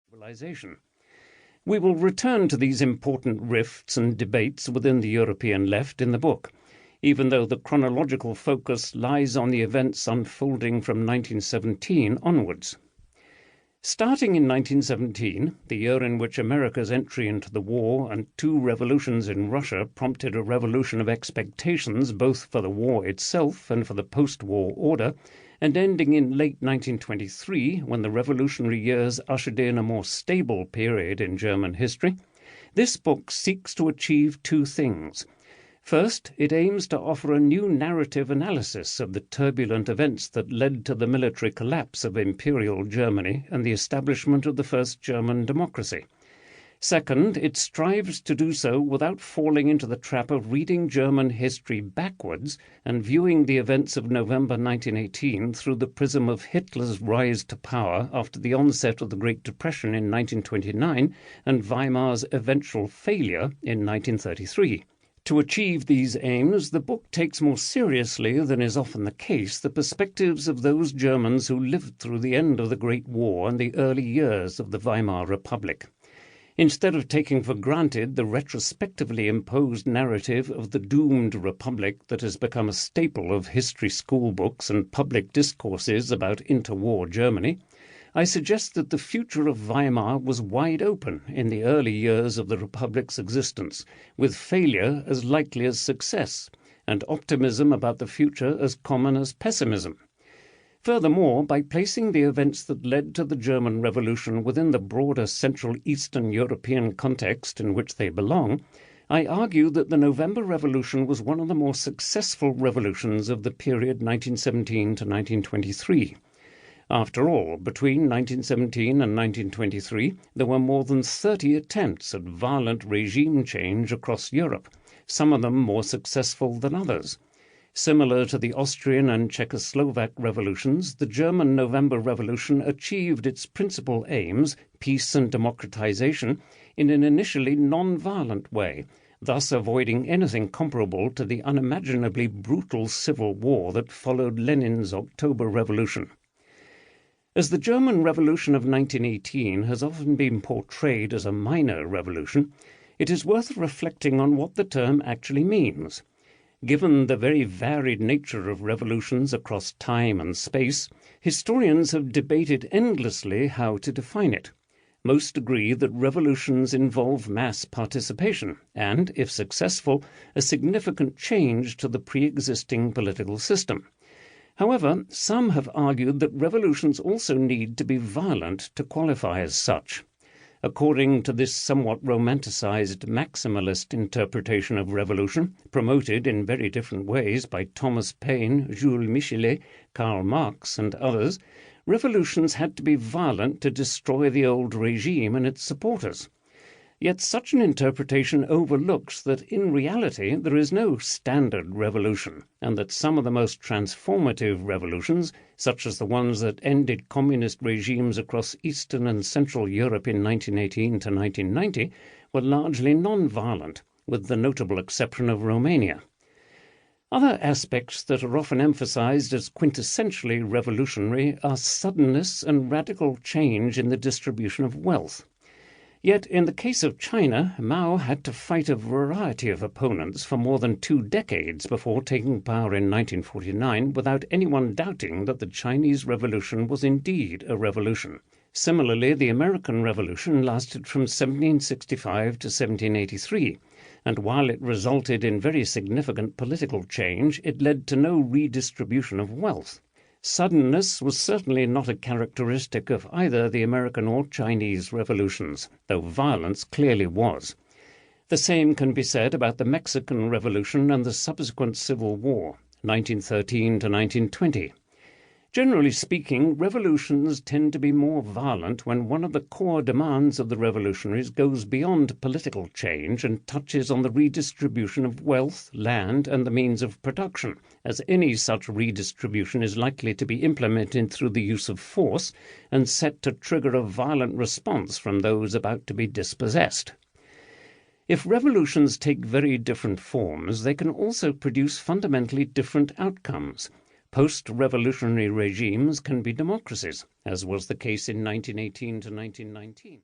civilization. We will return to these important rifts and debates within the European left in the book, even though the chronological focus lies on the events unfolding from 1917 onwards. Starting in 1917, the year in which America's entry into the war and two revolutions in Russia prompted a revolution of expectations both for the war itself and for the post-war order, and ending in late 1923, when the revolutionary years ushered in a more stable period in German history, this book seeks to achieve two things. First, it aims to offer a new narrative analysis of the turbulent events that led to the military collapse of Imperial Germany and the establishment of the first German democracy. Second, it strives to do so without falling into the trap of reading German history backwards and viewing the events of November 1918 through the prism of Hitler's rise to power after the onset of the Great Depression in 1929 and Weimar's eventual failure in 1933. To achieve these aims, the book takes more seriously than is often the case the perspectives of those Germans who lived through the end of the Great War and the early years of the Weimar Republic. Instead of taking for granted the retrospectively imposed narrative of the doomed republic that has become a staple of history school books and public discourses about interwar Germany, I suggest that the future of Weimar was wide open in the early years of the republic's existence, with failure as likely as success, and optimism about the future as common as pessimism. Furthermore, by placing the events that led to the German Revolution within the broader Central Eastern European context in which they belong, I argue that the November Revolution was one of the more successful revolutions of the period 1917 to 1923. After all, between 1917 and 1923, there were more than 30 attempts at violent regime change across Europe, some of them more successful than others. Similar to the Austrian and Czechoslovak revolutions, the German November Revolution achieved its principal aims, peace and democratization, in an initially non-violent way, thus avoiding anything comparable to the unimaginably brutal civil war that followed Lenin's October Revolution. As the German Revolution of 1918 has often been portrayed as a minor revolution, it is worth reflecting on what the term actually means. Given the very varied nature of revolutions across time and space, historians have debated endlessly how to define it. Most agree that revolutions involve mass participation and, if successful, a significant change to the pre-existing political system. However, some have argued that revolutions also need to be violent to qualify as such. According to this somewhat romanticized maximalist interpretation of revolution, promoted in very different ways by Thomas Paine, Jules Michelet, Karl Marx, and others, revolutions had to be violent to destroy the old regime and its supporters. Yet such an interpretation overlooks that in reality there is no standard revolution, and that some of the most transformative revolutions, such as the ones that ended communist regimes across Eastern and Central Europe in 1918 to 1990, were largely non-violent, with the notable exception of Romania. Other aspects that are often emphasized as quintessentially revolutionary are suddenness and radical change in the distribution of wealth. Yet in the case of China, Mao had to fight a variety of opponents for more than 2 decades before taking power in 1949 without anyone doubting that the Chinese Revolution was indeed a revolution. Similarly, the American Revolution lasted from 1765 to 1783, and while it resulted in very significant political change, it led to no redistribution of wealth. Suddenness was certainly not a characteristic of either the American or Chinese revolutions, though violence clearly was. The same can be said about the Mexican Revolution and the subsequent Civil War, 1913 to 1920. Generally speaking, revolutions tend to be more violent when one of the core demands of the revolutionaries goes beyond political change and touches on the redistribution of wealth, land, and the means of production, as any such redistribution is likely to be implemented through the use of force and set to trigger a violent response from those about to be dispossessed. If revolutions take very different forms, they can also produce fundamentally different outcomes. Post-revolutionary regimes can be democracies, as was the case in 1918 to 1919.